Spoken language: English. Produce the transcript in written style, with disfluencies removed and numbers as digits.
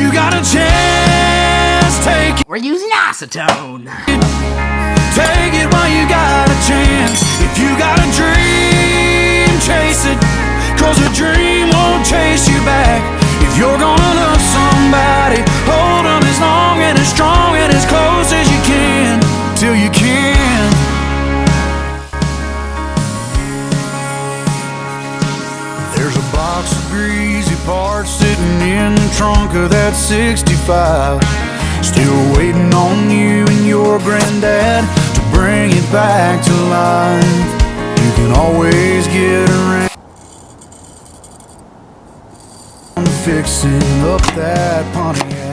you got a chance, take it. We're using acetone. Take it while you got a chance. If you got a dream, chase it, 'cause a dream won't chase you back. If you're gonna love somebody, hold them as long and as strong and as close as you can, till you can. There's a box of greasy parts sitting in the trunk of that 65, still waiting on you and your granddad to bring it back to life. You can always get around fixing up that Pontiac.